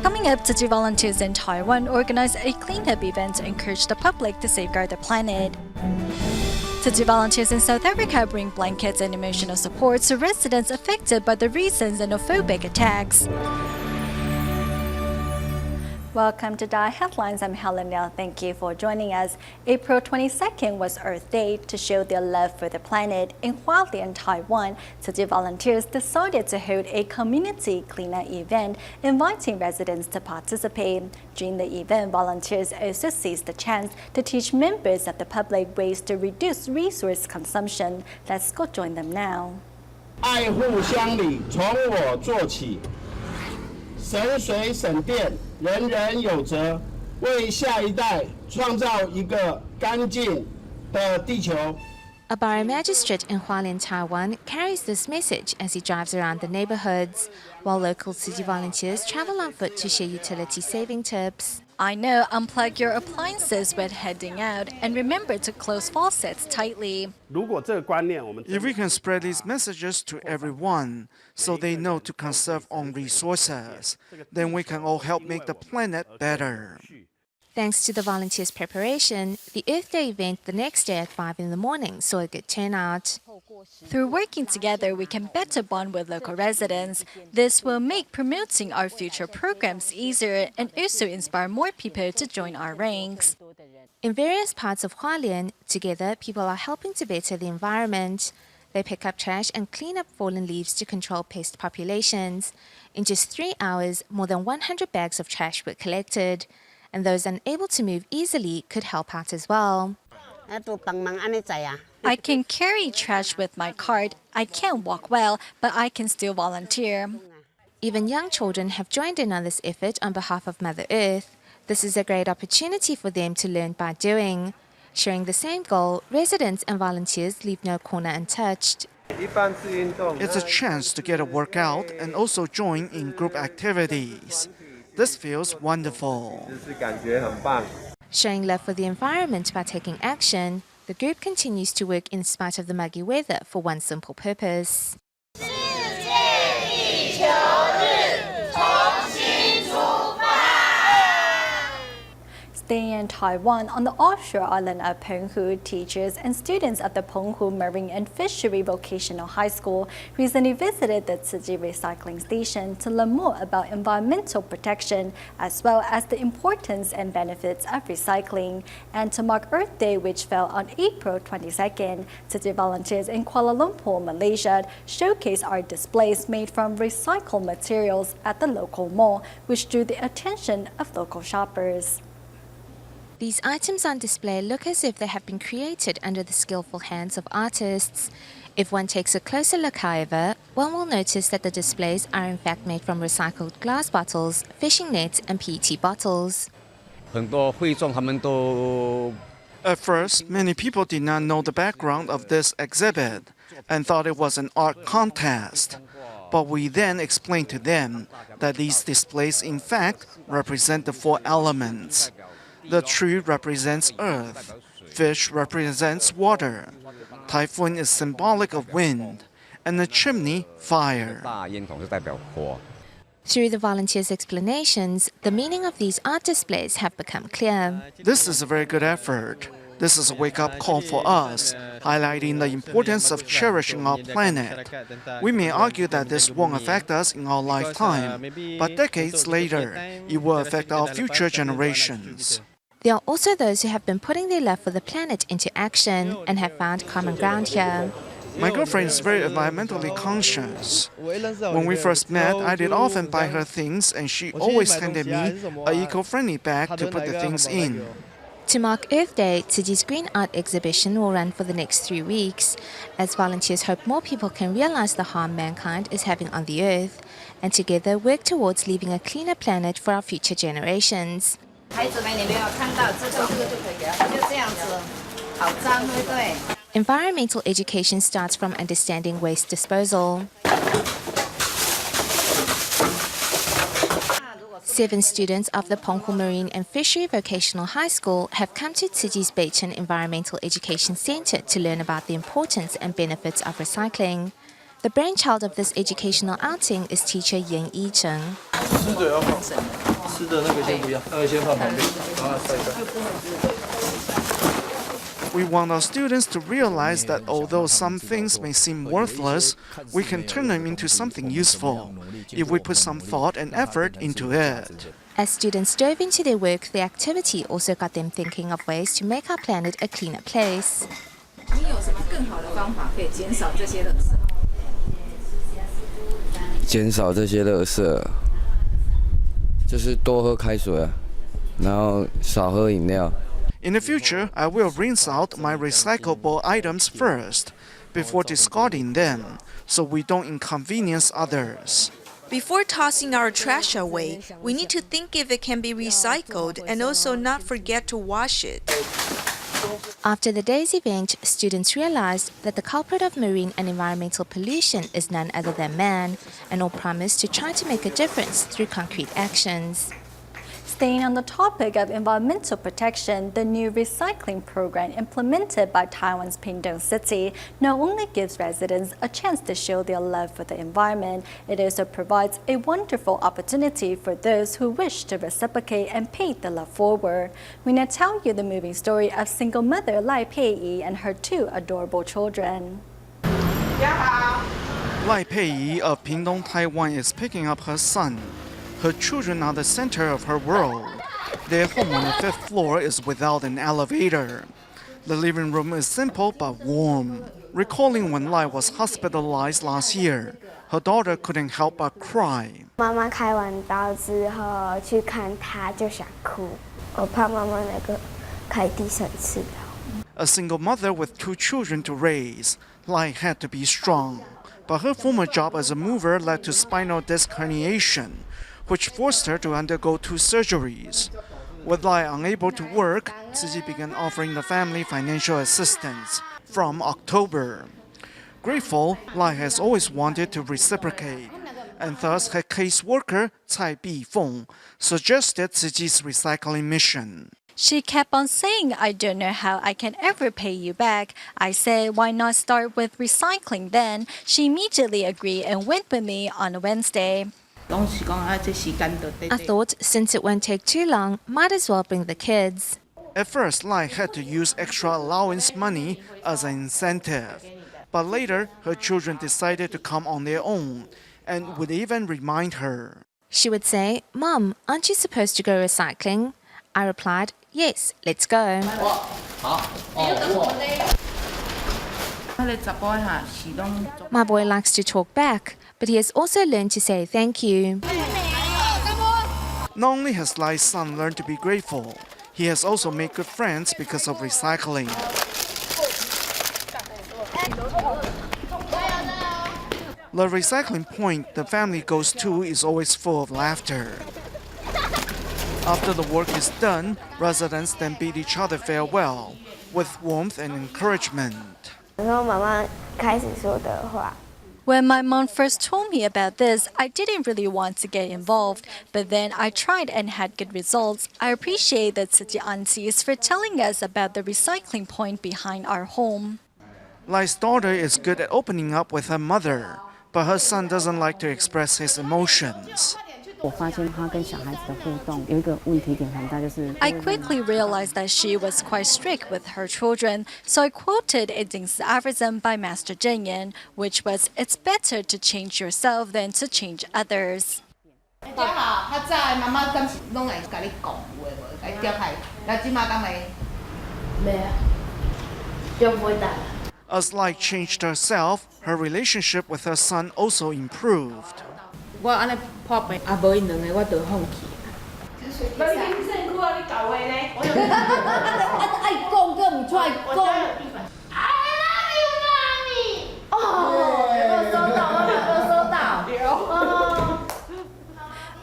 Coming up, Tzu Chi volunteers in Taiwan organize a cleanup event to encourage the public to safeguard the planet. Tzu Chi volunteers in South Africa bring blankets and emotional support to residents affected by the recent xenophobic attacks. Welcome to DaAi Headlines. I'm Helen Liao. Thank you for joining us. April 22nd was Earth Day. To show their love for the planet, in Hualien, Taiwan, Tzu Chi volunteers decided to hold a community cleanup event, inviting residents to participate. During the event, volunteers also seized the chance to teach members of the public ways to reduce resource consumption. Let's go join them now. 爱护乡里，从我做起。省水省电，人人有责，为下一代创造一个干净的地球。 A borough magistrate in Hualien, Taiwan, carries this message as he drives around the neighborhoods, while local Tzu Chi volunteers travel on foot to share utility-saving tips. I know, unplug your appliances when heading out, and remember to close faucets tightly. If we can spread these messages to everyone so they know to conserve on resources, then we can all help make the planet better. Thanks to the volunteers' preparation, the Earth Day event the next day at 5 in the morning saw a good turnout. Through working together, we can better bond with local residents. This will make promoting our future programs easier and also inspire more people to join our ranks. In various parts of Hualien, together people are helping to better the environment. They pick up trash and clean up fallen leaves to control pest populations. In just 3 hours, more than 100 bags of trash were collected. And those unable to move easily could help out as well. I can carry trash with my cart. I can't walk well, but I can still volunteer. Even young children have joined in on this effort on behalf of Mother Earth. This is a great opportunity for them to learn by doing. Sharing the same goal, residents and volunteers leave no corner untouched. It's a chance to get a workout and also join in group activities. This feels wonderful. Showing love for the environment by taking action, the group continues to work in spite of the muggy weather for one simple purpose. Staying in Taiwan, on the offshore island of Penghu, teachers and students of the Penghu Marine and Fishery Vocational High School recently visited the Tzu Chi recycling station to learn more about environmental protection, as well as the importance and benefits of recycling. And to mark Earth Day, which fell on April 22nd, Tzu Chi volunteers in Kuala Lumpur, Malaysia, showcased art displays made from recycled materials at the local mall, which drew the attention of local shoppers. These items on display look as if they have been created under the skillful hands of artists. If one takes a closer look, however, one will notice that the displays are in fact made from recycled glass bottles, fishing nets and PET bottles. At first, many people did not know the background of this exhibit and thought it was an art contest. But we then explained to them that these displays in fact represent the 4 elements. The tree represents earth, fish represents water, typhoon is symbolic of wind, and the chimney, fire. Through the volunteers' explanations, the meaning of these art displays have become clear. This is a very good effort. This is a wake-up call for us, highlighting the importance of cherishing our planet. We may argue that this won't affect us in our lifetime, but decades later, it will affect our future generations. There are also those who have been putting their love for the planet into action and have found common ground here. My girlfriend is very environmentally conscious. When we first met, I did often buy her things and she always handed me an eco-friendly bag to put the things in. To mark Earth Day, Tzu Chi's Green Art exhibition will run for the next 3 weeks, as volunteers hope more people can realize the harm mankind is having on the Earth, and together work towards leaving a cleaner planet for our future generations. Environmental education starts from understanding waste disposal. 7 students of the Penghu Marine and Fishery Vocational High School have come to Tzu Chi's Chen Environmental Education Center to learn about the importance and benefits of recycling. The brainchild of this educational outing is teacher Chen. 湿的要放，湿的那个先不要，那个先放旁边，然后晒干。We want our students to realize that although some things may seem worthless, we can turn them into something useful if we put some thought and effort into it. As students dove into their work, the activity also got them thinking of ways to make our planet a cleaner place. 你有什么更好的方法可以减少这些垃圾？减少这些垃圾，就是多喝开水啊，然后少喝饮料。 In the future, I will rinse out my recyclable items first, before discarding them, so we don't inconvenience others. Before tossing our trash away, we need to think if it can be recycled and also not forget to wash it. After the day's event, students realized that the culprit of marine and environmental pollution is none other than man, and all promised to try to make a difference through concrete actions. Staying on the topic of environmental protection, the new recycling program implemented by Taiwan's Pingtung City not only gives residents a chance to show their love for the environment, it also provides a wonderful opportunity for those who wish to reciprocate and pay the love forward. We now tell you the moving story of single mother Lai Pei and her two adorable children. Lai Pei of Pingtung, Taiwan is picking up her son. Her children are the center of her world. Their home on the 5th floor is without an elevator. The living room is simple but warm. Recalling when Lai was hospitalized last year, her daughter couldn't help but cry. 妈妈开完刀之后去看她就想哭，我怕妈妈那个开第三次刀。 A single mother with 2 children to raise, Lai had to be strong. But her former job as a mover led to spinal disc herniation, which forced her to undergo 2 surgeries. With Lai unable to work, Tzu Chi began offering the family financial assistance from October. Grateful, Lai has always wanted to reciprocate, and thus her caseworker, Cai Bifeng, suggested Tzu Chi's recycling mission. She kept on saying, I don't know how I can ever pay you back. I said, why not start with recycling then? She immediately agreed and went with me on Wednesday. I thought since it won't take too long, might as well bring the kids. At first, Lai had to use extra allowance money as an incentive. But later, her children decided to come on their own and would even remind her. She would say, Mom, aren't you supposed to go recycling? I replied, yes, let's go. My boy likes to talk back, but he has also learned to say thank you. Not only has Lai's son learned to be grateful, he has also made good friends because of recycling. The recycling point the family goes to is always full of laughter. After the work is done, residents then bid each other farewell with warmth and encouragement. 然后妈妈开始说的话。 When my mom first told me about this, I didn't really want to get involved, but then I tried and had good results. I appreciate the Tzu Chi aunties for telling us about the recycling point behind our home. Lai's daughter is good at opening up with her mother, but her son doesn't like to express his emotions. I quickly realized that she was quite strict with her children, so I quoted a Jingsi aphorism by Master Zhen Yan, which was, it's better to change yourself than to change others. As Lai changed herself, her relationship with her son also improved.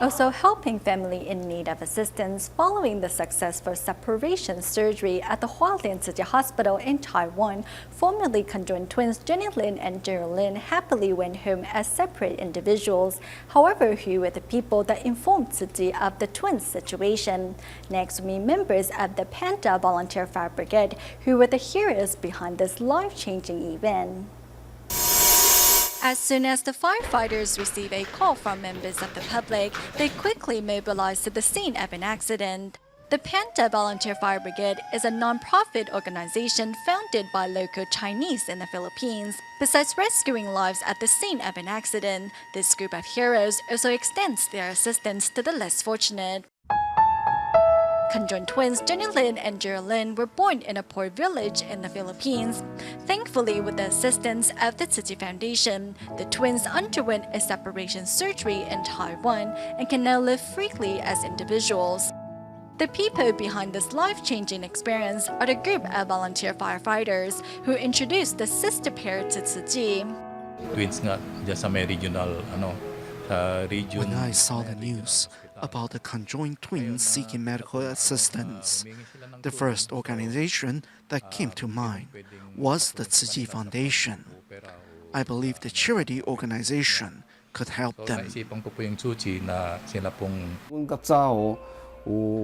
Also helping family in need of assistance following the successful separation surgery at the Hualien Tzu Chi Hospital in Taiwan, formerly conjoined twins Jinlan and Jinlan happily went home as separate individuals. However, who were the people that informed Tzu Chi of the twins' situation? Next, we meet members of the Panda Volunteer Fire Brigade, who were the heroes behind this life-changing event. As soon as the firefighters receive a call from members of the public, they quickly mobilize to the scene of an accident. The Panda Volunteer Fire Brigade is a non-profit organization founded by local Chinese in the Philippines. Besides rescuing lives at the scene of an accident, this group of heroes also extends their assistance to the less fortunate. Conjoined twins Jinlan and Jinlan were born in a poor village in the Philippines. Thankfully, with the assistance of the Tzu Chi Foundation, the twins underwent a separation surgery in Taiwan and can now live freely as individuals. The people behind this life-changing experience are the group of volunteer firefighters who introduced the sister pair to Tzu Chi. Twins nga dyan sa may regional region. When I saw the news about the conjoined twins seeking medical assistance, the first organization that came to mind was the Tzu Chi Foundation. I believe the charity organization could help them.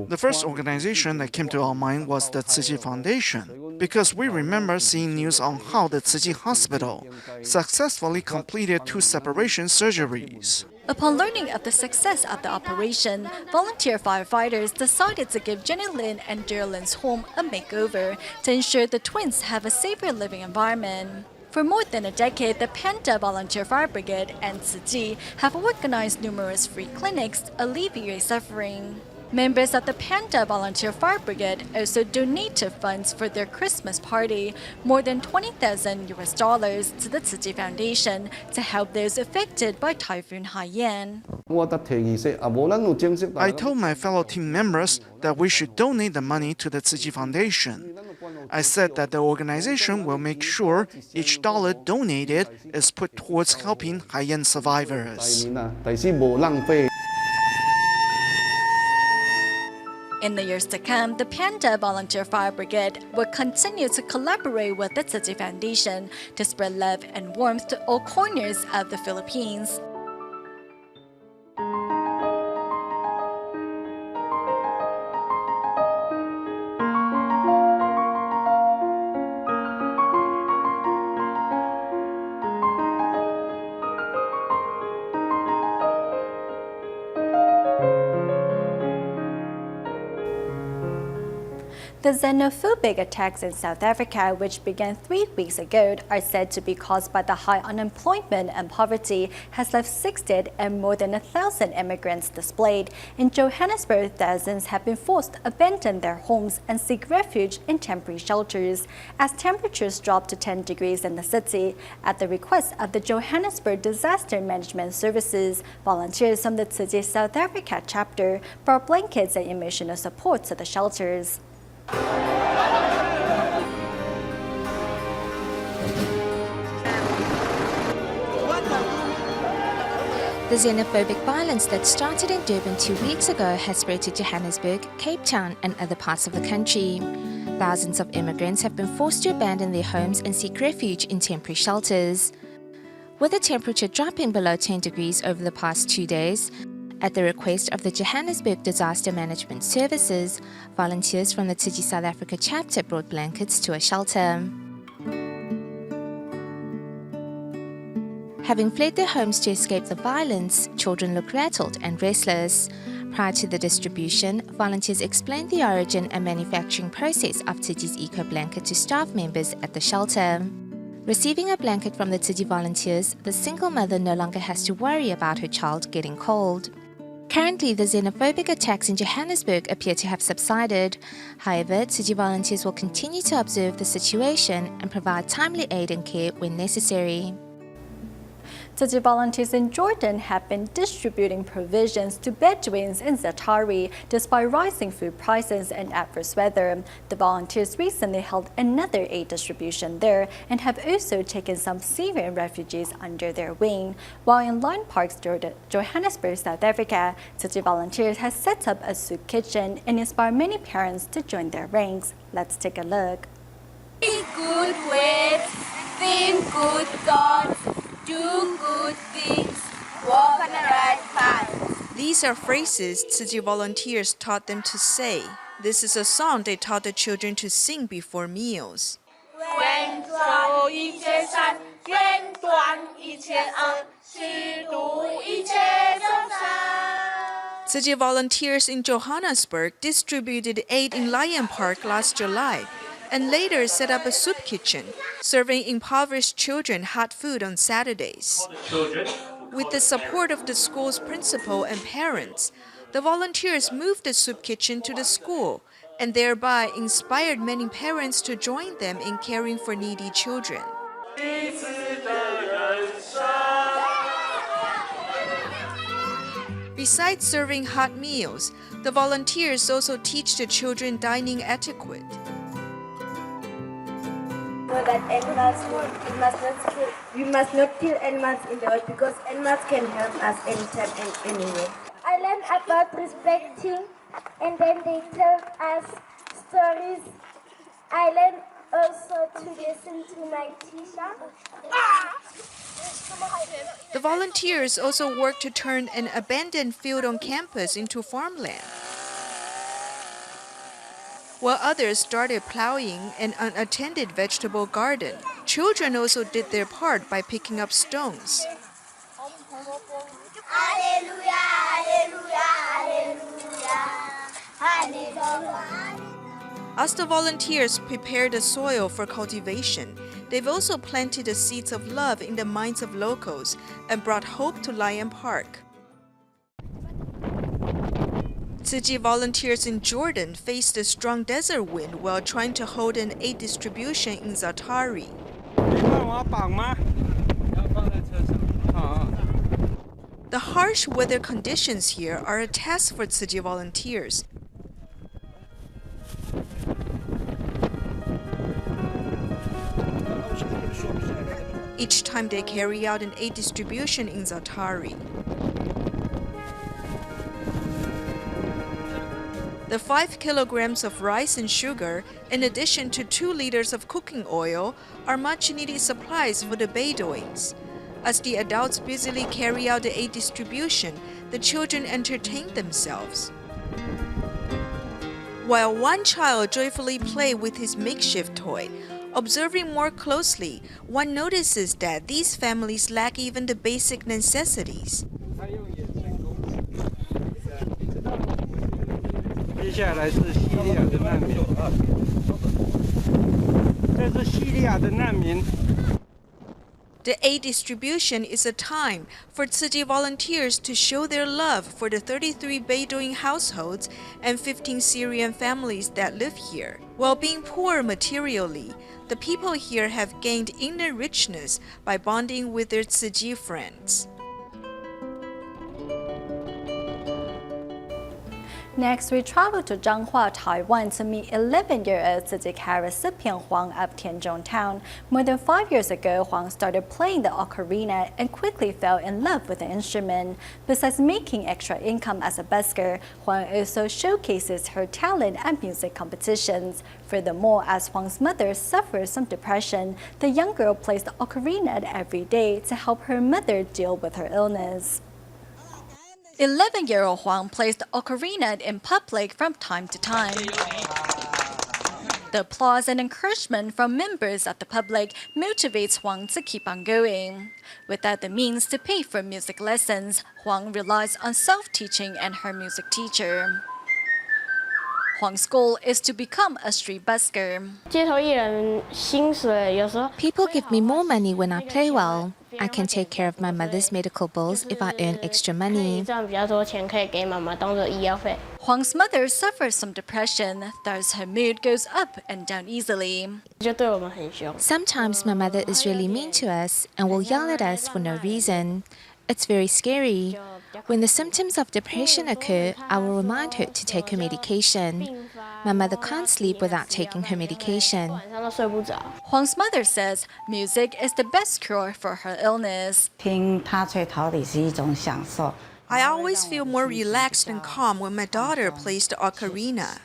The first organization that came to our mind was the Tzu Chi Foundation, because we remember seeing news on how the Tzu Chi Hospital successfully completed 2 separation surgeries. Upon learning of the success of the operation, volunteer firefighters decided to give Jinlan and Jinlan's home a makeover to ensure the twins have a safer living environment. For more than a decade, the Panda Volunteer Fire Brigade and Tzu Chi have organized numerous free clinics to alleviate suffering. Members of the Panda Volunteer Fire Brigade also donated funds for their Christmas party, more than $20,000 to the Tzu Chi Foundation to help those affected by Typhoon Haiyan. I told my fellow team members that we should donate the money to the Tzu Chi Foundation. I said that the organization will make sure each dollar donated is put towards helping Haiyan survivors. In the years to come, the Panda Volunteer Fire Brigade will continue to collaborate with the Tzu Chi Foundation to spread love and warmth to all corners of the Philippines. The xenophobic attacks in South Africa, which began 3 weeks ago, are said to be caused by the high unemployment and poverty, has left 6 dead and more than 1,000 immigrants displaced. In Johannesburg, thousands have been forced to abandon their homes and seek refuge in temporary shelters as temperatures drop to 10 degrees in the city. At the request of the Johannesburg Disaster Management Services, volunteers from the Tzu Chi South Africa chapter brought blankets and emotional support to the shelters. The xenophobic violence that started in Durban 2 weeks ago has spread to Johannesburg, Cape Town, and other parts of the country. Thousands of immigrants have been forced to abandon their homes and seek refuge in temporary shelters. With the temperature dropping below 10 degrees over the past 2 days, at the request of the Johannesburg Disaster Management Services, volunteers from the Tzu Chi South Africa chapter brought blankets to a shelter. Having fled their homes to escape the violence, children look rattled and restless. Prior to the distribution, volunteers explained the origin and manufacturing process of Tzu Chi's Eco Blanket to staff members at the shelter. Receiving a blanket from the Tzu Chi volunteers, the single mother no longer has to worry about her child getting cold. Currently, the xenophobic attacks in Johannesburg appear to have subsided. However, Tzu Chi volunteers will continue to observe the situation and provide timely aid and care when necessary. Tzu Chi volunteers in Jordan have been distributing provisions to Bedouins in Zatari despite rising food prices and adverse weather. The volunteers recently held another aid distribution there and have also taken some Syrian refugees under their wing. While in Lion Parks, Johannesburg, South Africa, Tzu Chi volunteers has set up a soup kitchen and inspired many parents to join their ranks. Let's take a look. Think good words, think good thoughts, do good things, walk on the right path. These are phrases Tzu Chi volunteers taught them to say. This is a song they taught the children to sing before meals. 愿走一切善，愿断一切恶，虚度一切众生。 Tzu Chi volunteers in Johannesburg distributed aid in Lion Park last July and later set up a soup kitchen, serving impoverished children hot food on Saturdays. With the support of the school's principal and parents, the volunteers moved the soup kitchen to the school and thereby inspired many parents to join them in caring for needy children. Besides serving hot meals, the volunteers also teach the children dining etiquette. Know that animals, we must not kill animals in the world because animals can harm us anytime and anywhere. I learned about respecting, and then they tell us stories. I learned also to listen to my teacher. The volunteers also work to turn an abandoned field on campus into farmland, while others started plowing an unattended vegetable garden. Children also did their part by picking up stones. Alleluia, alleluia, alleluia, alleluia. As the volunteers prepare the soil for cultivation, they've also planted the seeds of love in the minds of locals and brought hope to Lion Park. Tzu Chi volunteers in Jordan faced a strong desert wind while trying to hold an aid distribution in Zatari. The harsh weather conditions here are a test for Tzu Chi volunteers. Each time they carry out an aid distribution in Zatari. The 5 kilograms of rice and sugar, in addition to 2 liters of cooking oil, are much needed supplies for the Bedouins. As the adults busily carry out the aid distribution, the children entertain themselves. While one child joyfully plays with his makeshift toy, observing more closely, one notices that these families lack even the basic necessities. 接下来是叙利亚的难民，这是叙利亚的难民。 The aid distribution is a time for Tzu Chi volunteers to show their love for the 33 Bedouin households and 15 Syrian families that live here. While being poor materially, the people here have gained inner richness by bonding with their Tzu Chi friends. Next, we travel to Zhanghua, Taiwan to meet 11-year-old Tzu Chi recipient Huang of Tianzhong Town. More than 5 years ago, Huang started playing the ocarina and quickly fell in love with the instrument. Besides making extra income as a busker, Huang also showcases her talent at music competitions. Furthermore, as Huang's mother suffers from depression, the young girl plays the ocarina every day to help her mother deal with her illness. 11-year-old Huang plays the ocarina in public from time to time. The applause and encouragement from members of the public motivates Huang to keep on going. Without the means to pay for music lessons, Huang relies on self-teaching and her music teacher. Huang's goal is to become a street busker. People give me more money when I play well. I can take care of my mother's medical bills if I earn extra money. Huang's mother suffers from depression, thus her mood goes up and down easily. Sometimes my mother is really mean to us and will yell at us for no reason. It's very scary. When the symptoms of depression occur, I will remind her to take her medication. My mother can't sleep without taking her medication. Huang's mother says music is the best cure for her illness. I always feel more relaxed and calm when my daughter plays the ocarina.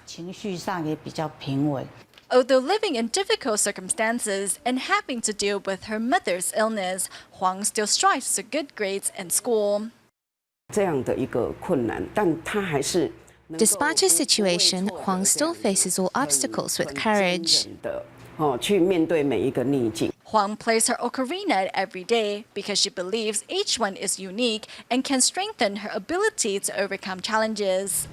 Although living in difficult circumstances and having to deal with her mother's illness, Huang still strives for good grades in school. Despite her situation, Huang still faces all obstacles with courage. Huang Huang plays her ocarina every day because she believes each one is unique and can strengthen her ability to overcome challenges.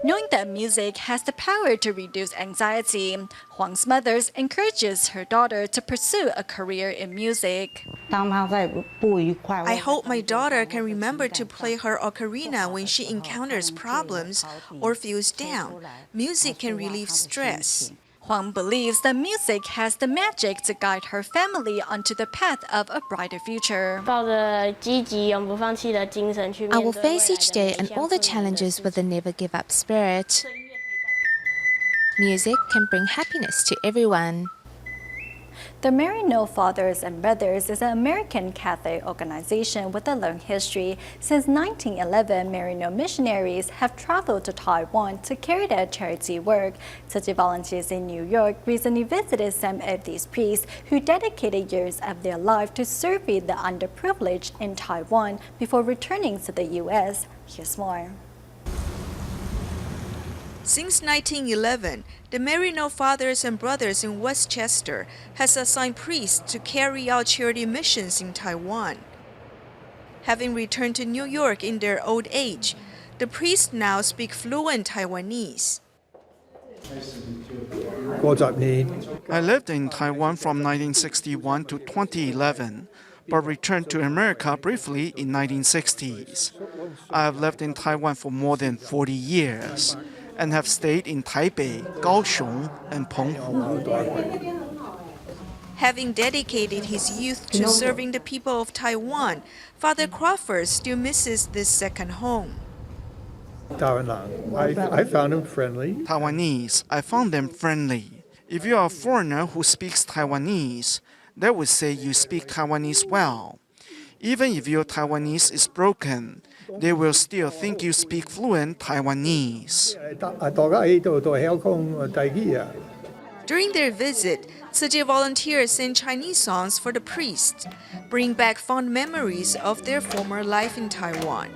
Knowing that music has the power to reduce anxiety, Huang's mother encourages her daughter to pursue a career in music. I hope my daughter can remember to play her ocarina when she encounters problems or feels down. Music can relieve stress. Huang believes that music has the magic to guide her family onto the path of a brighter future. I will face each day and all the challenges with a never give up spirit. Music can bring happiness to everyone. The Maryknoll Fathers and Brothers is an American Catholic organization with a long history. Since 1911, Maryknoll missionaries have traveled to Taiwan to carry out charity work. Tzu Chi volunteers in New York recently visited some of these priests who dedicated years of their life to serving the underprivileged in Taiwan before returning to the U.S. Here's more. Since 1911, the Maryknoll Fathers and Brothers in Westchester has assigned priests to carry out charity missions in Taiwan. Having returned to New York in their old age, the priests now speak fluent Taiwanese. I lived in Taiwan from 1961 to 2011, but returned to America briefly in 1960s. I have lived in Taiwan for more than 40 years. And have stayed in Taipei, Kaohsiung, and Penghu. Having dedicated his youth to serving the people of Taiwan, Father Crawford still misses this second home. I found him friendly. Taiwanese, I found them friendly. If you are a foreigner who speaks Taiwanese, they would say you speak Taiwanese well. Even if your Taiwanese is broken, they will still think you speak fluent Taiwanese. During their visit, Tzu Chi volunteers sang Chinese songs for the priests, bring back fond memories of their former life in Taiwan.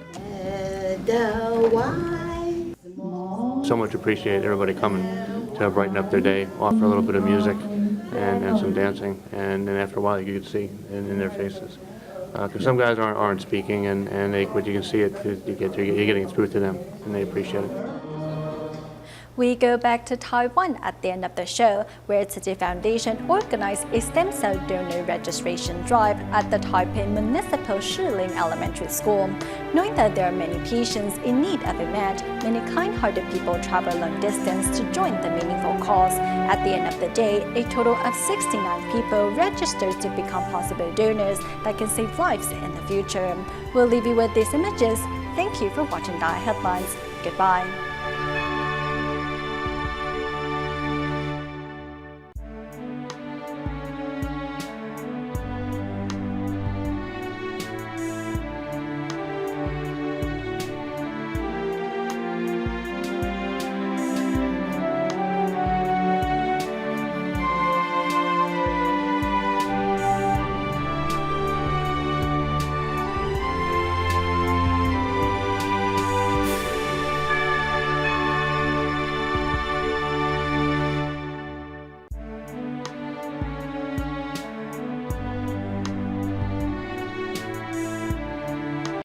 So much appreciate everybody coming to brighten up their day, offer a little bit of music and some dancing, and then after a while you could see in their faces. Because some guys aren't speaking, but you can see it. You're getting through to them, and they appreciate it. We go back to Taiwan at the end of the show, where Tzu Chi Foundation organized a stem cell donor registration drive at the Taipei Municipal Shiling Elementary School. Knowing that there are many patients in need of a mat, many kind-hearted people travel long distance to join the meaningful cause. At the end of the day, a total of 69 people registered to become possible donors that can save lives in the future. We'll leave you with these images. Thank you for watching DaAi Headlines. Goodbye.